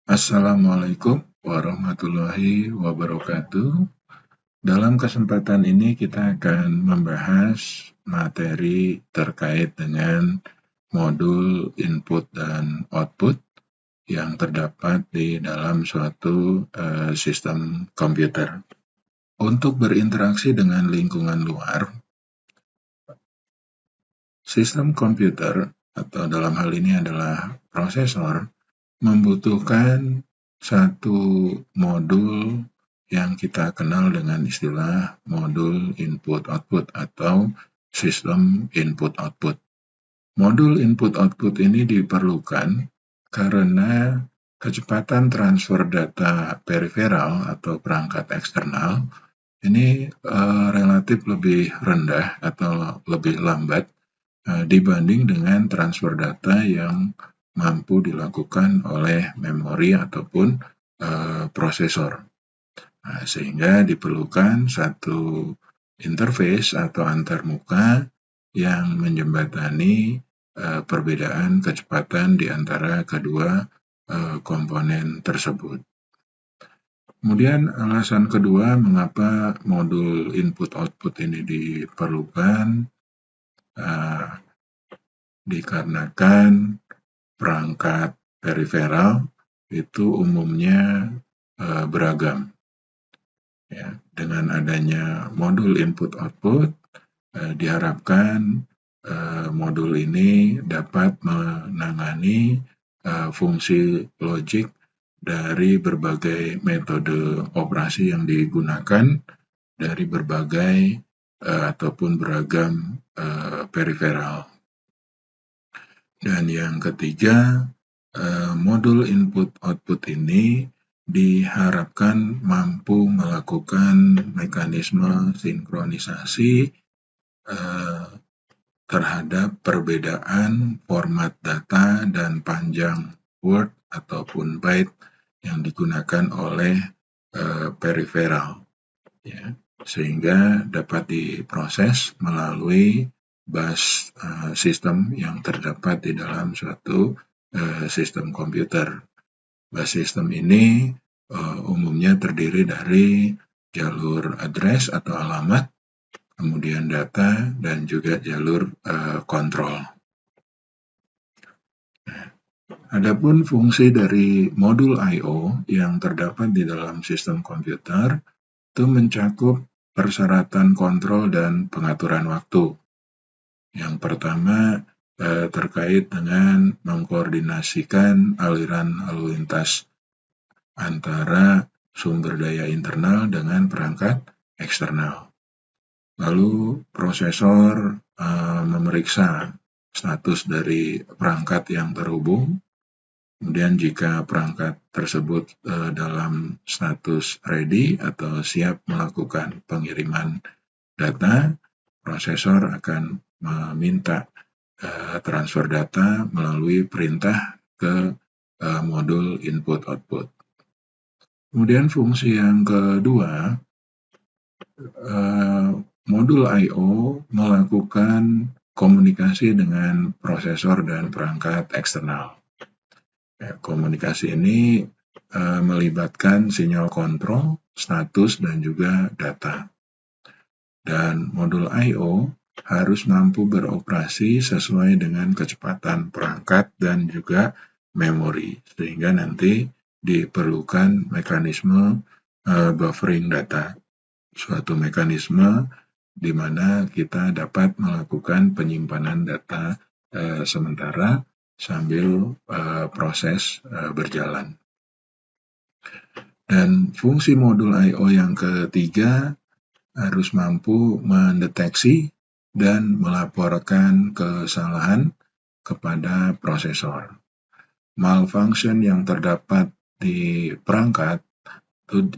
Assalamualaikum warahmatullahi wabarakatuh. Dalam kesempatan ini kita akan membahas materi terkait dengan modul input dan output yang terdapat di dalam suatu sistem komputer. Untuk berinteraksi dengan lingkungan luar, sistem komputer atau dalam hal ini adalah prosesor membutuhkan satu modul yang kita kenal dengan istilah modul input-output atau sistem input-output. Modul input-output ini diperlukan karena kecepatan transfer data periferal atau perangkat eksternal ini relatif lebih rendah atau lebih lambat dibanding dengan transfer data yang mampu dilakukan oleh memori ataupun prosesor. Sehingga diperlukan satu interface atau antarmuka yang menjembatani perbedaan kecepatan di antara kedua komponen tersebut. Kemudian alasan kedua mengapa modul input-output ini diperlukan dikarenakan perangkat periferal itu umumnya beragam. Ya, dengan adanya modul input-output diharapkan modul ini dapat menangani fungsi logik dari berbagai metode operasi yang digunakan dari berbagai ataupun beragam periferal. Dan yang ketiga, modul input-output ini diharapkan mampu melakukan mekanisme sinkronisasi terhadap perbedaan format data dan panjang word ataupun byte yang digunakan oleh periferal, ya, sehingga dapat diproses melalui bus sistem yang terdapat di dalam suatu sistem komputer. Bus sistem ini umumnya terdiri dari jalur address atau alamat, kemudian data, dan juga jalur kontrol. Adapun fungsi dari modul I/O yang terdapat di dalam sistem komputer itu mencakup persyaratan kontrol dan pengaturan waktu. Yang pertama terkait dengan mengkoordinasikan aliran lalu lintas antara sumber daya internal dengan perangkat eksternal. Lalu prosesor memeriksa status dari perangkat yang terhubung. Kemudian jika perangkat tersebut dalam status ready atau siap melakukan pengiriman data, prosesor akan meminta transfer data melalui perintah ke modul input-output. Kemudian fungsi yang kedua, modul I/O melakukan komunikasi dengan prosesor dan perangkat eksternal. Komunikasi ini melibatkan sinyal kontrol, status, dan juga data. Dan modul I/O harus mampu beroperasi sesuai dengan kecepatan perangkat dan juga memori, sehingga nanti diperlukan mekanisme buffering data, suatu mekanisme di mana kita dapat melakukan penyimpanan data sementara sambil proses berjalan. Dan fungsi modul I/O yang ketiga harus mampu mendeteksi dan melaporkan kesalahan kepada prosesor. Malfunction yang terdapat di perangkat itu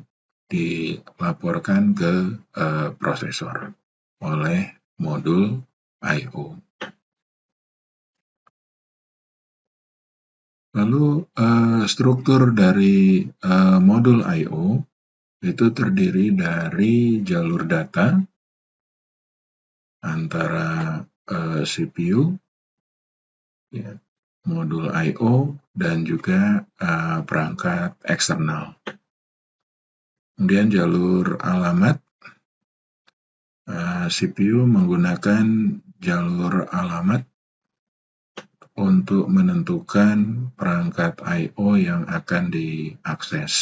dilaporkan ke prosesor oleh modul I/O. Lalu struktur dari modul I/O itu terdiri dari jalur data antara CPU, ya, modul I/O dan juga perangkat eksternal. Kemudian jalur alamat, CPU menggunakan jalur alamat untuk menentukan perangkat I/O yang akan diakses.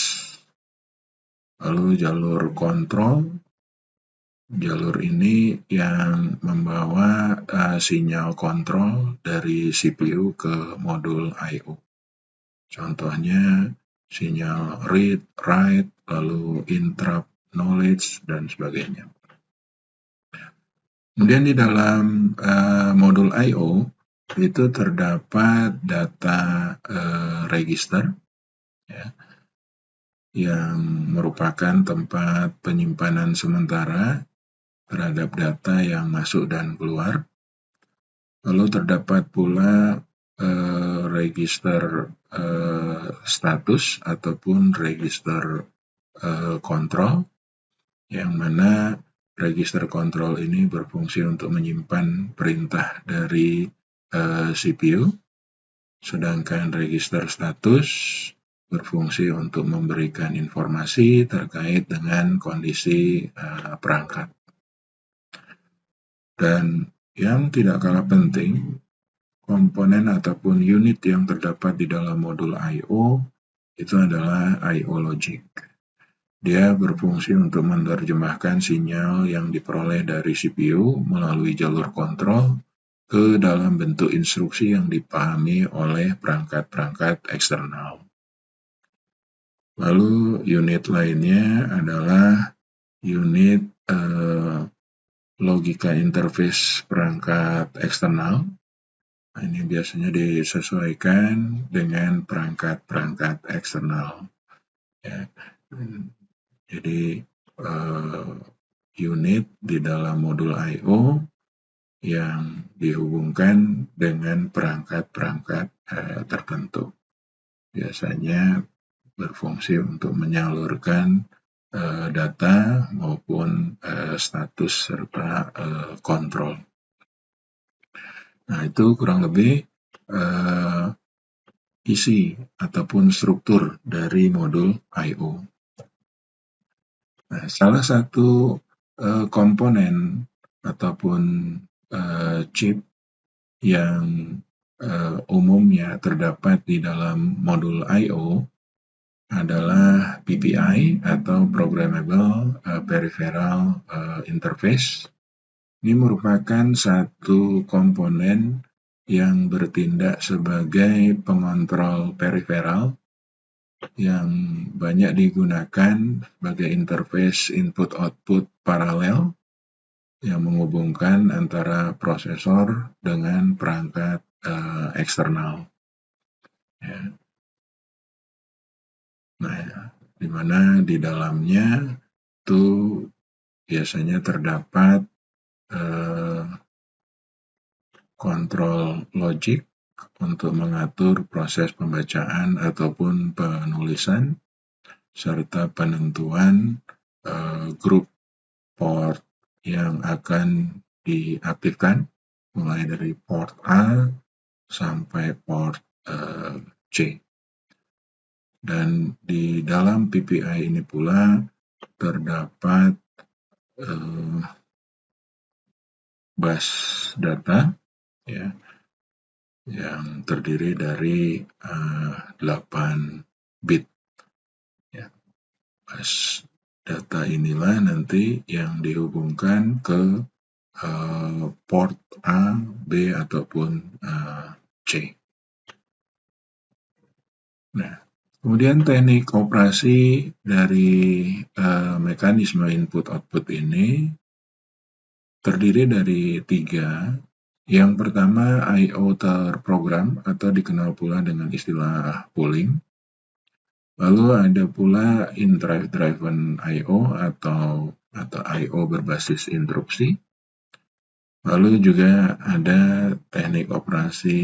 Lalu jalur kontrol, jalur ini yang membawa sinyal kontrol dari CPU ke modul I/O. Contohnya sinyal read, write, lalu interrupt, knowledge, dan sebagainya. Kemudian di dalam modul I/O itu terdapat data register, ya, yang merupakan tempat penyimpanan sementara terhadap data yang masuk dan keluar. Lalu terdapat pula register status ataupun register kontrol, yang mana register kontrol ini berfungsi untuk menyimpan perintah dari CPU, sedangkan register status berfungsi untuk memberikan informasi terkait dengan kondisi perangkat. Dan yang tidak kalah penting, komponen ataupun unit yang terdapat di dalam modul I/O itu adalah I/O logic. Dia berfungsi untuk menerjemahkan sinyal yang diperoleh dari CPU melalui jalur kontrol ke dalam bentuk instruksi yang dipahami oleh perangkat-perangkat eksternal. Lalu unit lainnya adalah unit logika interface perangkat eksternal. Ini biasanya disesuaikan dengan perangkat-perangkat eksternal. Ya. Jadi unit di dalam modul I/O yang dihubungkan dengan perangkat-perangkat tertentu. Biasanya berfungsi untuk menyalurkan data maupun status serta kontrol. Nah, itu kurang lebih isi ataupun struktur dari modul I/O. Nah, salah satu komponen ataupun chip yang umumnya terdapat di dalam modul I/O adalah PPI atau Programmable Peripheral Interface. Ini merupakan satu komponen yang bertindak sebagai pengontrol periferal yang banyak digunakan sebagai interface input-output paralel yang menghubungkan antara prosesor dengan perangkat eksternal. Ya. Nah, di mana di dalamnya itu biasanya terdapat kontrol logik untuk mengatur proses pembacaan ataupun penulisan, serta penentuan grup port yang akan diaktifkan, mulai dari port A sampai port C. Dan di dalam PPI ini pula terdapat bus data, ya, yang terdiri dari 8 bit. Ya. Bus data inilah nanti yang dihubungkan ke port A, B, ataupun C. Nah, kemudian teknik operasi dari mekanisme input-output ini terdiri dari 3. Yang pertama, I/O terprogram atau dikenal pula dengan istilah pooling. Lalu ada pula in-drive driven I/O atau I/O berbasis interupsi. Lalu juga ada teknik operasi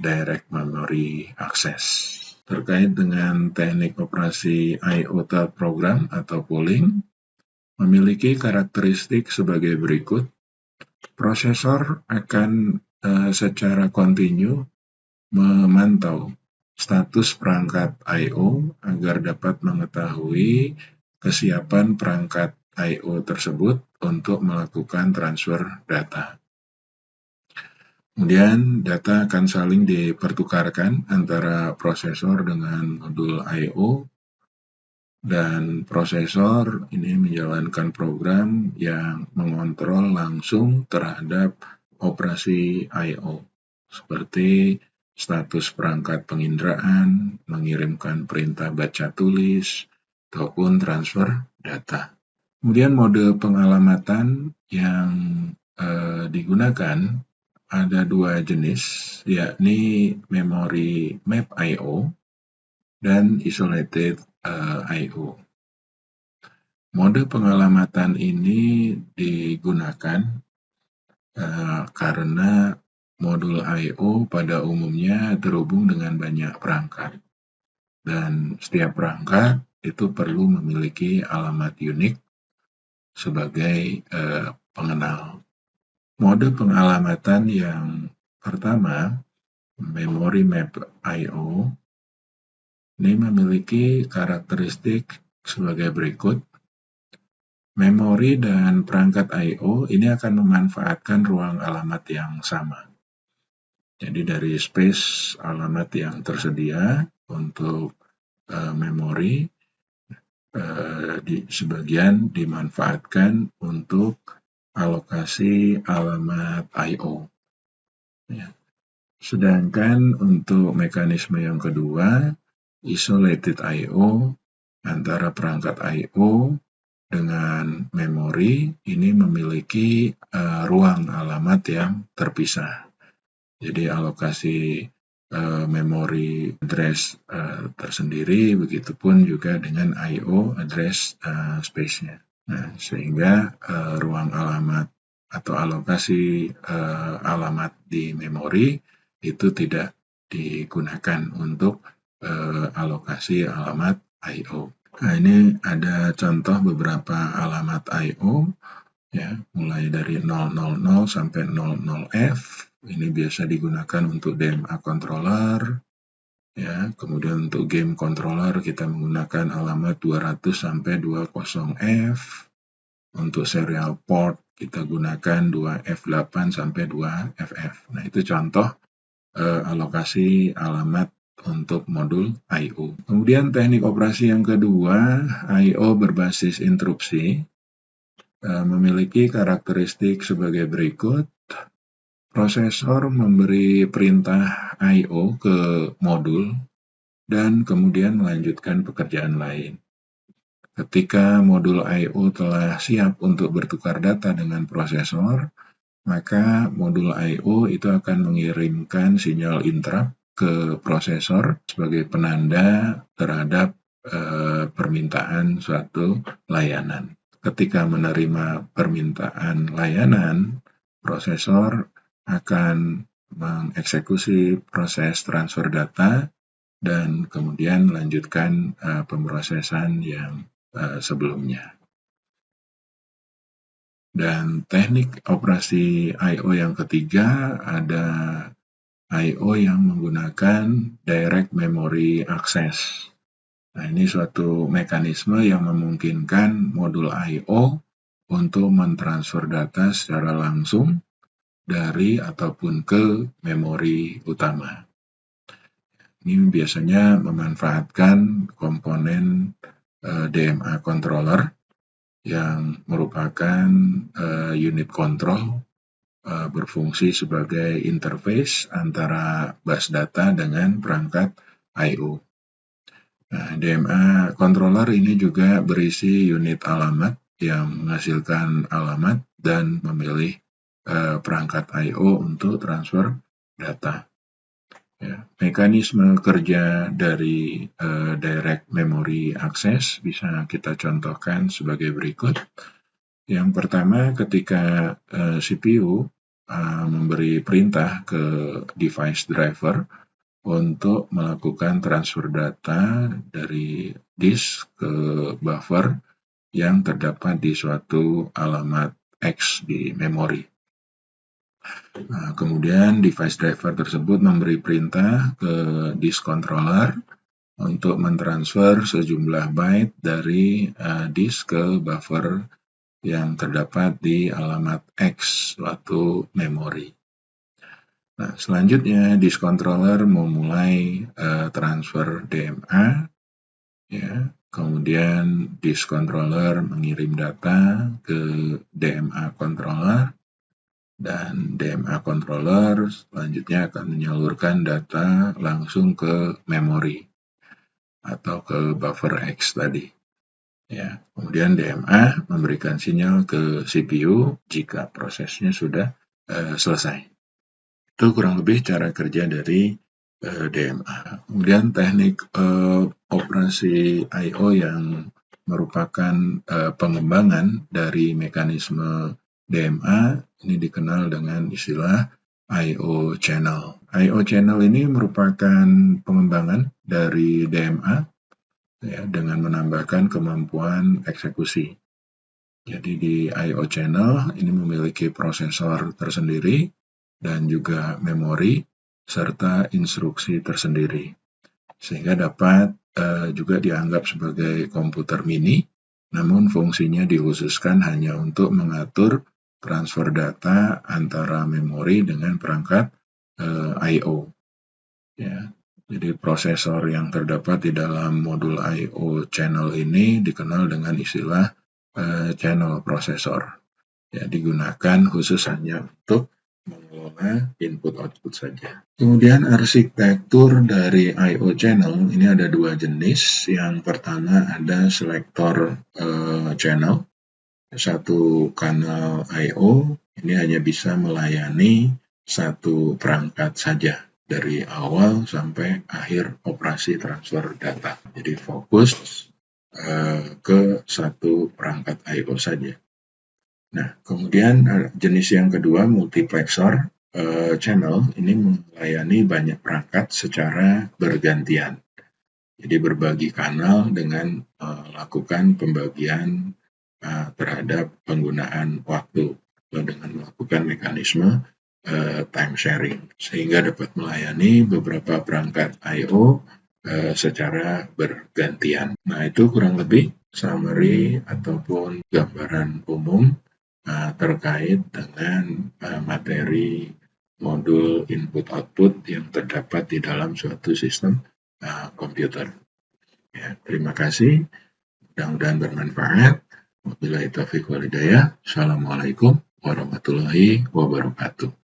direct memory access. Terkait dengan teknik operasi I/O terprogram atau pooling, memiliki karakteristik sebagai berikut. Prosesor akan secara kontinu memantau status perangkat I/O agar dapat mengetahui kesiapan perangkat I/O tersebut untuk melakukan transfer data. Kemudian data akan saling dipertukarkan antara prosesor dengan modul I/O, dan prosesor ini menjalankan program yang mengontrol langsung terhadap operasi I/O, seperti status perangkat penginderaan, mengirimkan perintah baca tulis, ataupun transfer data. Kemudian mode pengalamatan yang digunakan ada dua jenis, yakni memory map I/O dan isolated I/O. Mode pengalamatan ini digunakan karena modul I/O pada umumnya terhubung dengan banyak perangkat, dan setiap perangkat itu perlu memiliki alamat unik sebagai pengenal. Mode pengalamatan yang pertama, memory map I/O, ini memiliki karakteristik sebagai berikut. Memori dan perangkat I/O ini akan memanfaatkan ruang alamat yang sama. Jadi dari space alamat yang tersedia untuk memori, sebagian dimanfaatkan untuk alokasi alamat I/O. Ya. Sedangkan untuk mekanisme yang kedua, isolated I/O, antara perangkat I/O dengan memori ini memiliki ruang alamat yang terpisah. Jadi alokasi memori address tersendiri, begitupun juga dengan I/O address space-nya. Nah, sehingga ruang alamat atau alokasi alamat di memori itu tidak digunakan untuk alokasi alamat I/O. Nah, ini ada contoh beberapa alamat I/O, ya, mulai dari 000 sampai 00F. Ini biasa digunakan untuk DMA controller, ya. Kemudian untuk game controller kita menggunakan alamat 200 sampai 20F. Untuk serial port kita gunakan 2F8 sampai 2FF. Nah, itu contoh alokasi alamat untuk modul I/O. Kemudian teknik operasi yang kedua, I/O berbasis interupsi, memiliki karakteristik sebagai berikut. Prosesor memberi perintah I/O ke modul dan kemudian melanjutkan pekerjaan lain. Ketika modul I/O telah siap untuk bertukar data dengan prosesor, maka modul I/O itu akan mengirimkan sinyal interrupt ke prosesor sebagai penanda terhadap permintaan suatu layanan. Ketika menerima permintaan layanan, prosesor akan mengeksekusi proses transfer data dan kemudian melanjutkan pemrosesan yang sebelumnya. Dan teknik operasi I/O yang ketiga ada I/O yang menggunakan direct memory access. Nah, ini suatu mekanisme yang memungkinkan modul I/O untuk mentransfer data secara langsung dari ataupun ke memori utama. Ini biasanya memanfaatkan komponen DMA controller yang merupakan unit control berfungsi sebagai interface antara bus data dengan perangkat I/O. Nah, DMA controller ini juga berisi unit alamat yang menghasilkan alamat dan memilih perangkat I/O untuk transfer data. Ya, mekanisme kerja dari direct memory access bisa kita contohkan sebagai berikut. Yang pertama, ketika CPU memberi perintah ke device driver untuk melakukan transfer data dari disk ke buffer yang terdapat di suatu alamat X di memori. Nah, kemudian device driver tersebut memberi perintah ke disk controller untuk mentransfer sejumlah byte dari disk ke buffer yang terdapat di alamat X suatu memori. Nah, selanjutnya disk controller memulai transfer DMA, ya. Kemudian disk controller mengirim data ke DMA controller, dan DMA controller selanjutnya akan menyalurkan data langsung ke memori atau ke buffer X tadi. Ya, kemudian DMA memberikan sinyal ke CPU jika prosesnya sudah selesai. Itu kurang lebih cara kerja dari DMA. Kemudian teknik operasi I/O yang merupakan pengembangan dari mekanisme DMA ini dikenal dengan istilah I/O channel. I/O channel ini merupakan pengembangan dari DMA, ya, dengan menambahkan kemampuan eksekusi. Jadi di I/O channel ini memiliki prosesor tersendiri dan juga memori serta instruksi tersendiri, sehingga dapat juga dianggap sebagai komputer mini, namun fungsinya dikhususkan hanya untuk mengatur transfer data antara memori dengan perangkat I/O. Ya. Jadi prosesor yang terdapat di dalam modul I/O channel ini dikenal dengan istilah channel processor. Ya, digunakan khusus hanya untuk mengelola input-output saja. Kemudian arsitektur dari I/O channel ini ada dua jenis. Yang pertama ada selektor channel. Satu kanal I/O ini hanya bisa melayani satu perangkat saja dari awal sampai akhir operasi transfer data. Jadi fokus ke satu perangkat I/O saja. Nah, kemudian jenis yang kedua, multiplexer channel, ini melayani banyak perangkat secara bergantian. Jadi berbagi kanal dengan melakukan pembagian terhadap penggunaan waktu dengan melakukan mekanisme time sharing, sehingga dapat melayani beberapa perangkat I/O secara bergantian. Nah, itu kurang lebih summary ataupun gambaran umum terkait dengan materi modul input-output yang terdapat di dalam suatu sistem komputer. Ya, terima kasih, mudah-mudahan bermanfaat. Wabillahi taufiq wal hidayah. Assalamualaikum warahmatullahi wabarakatuh.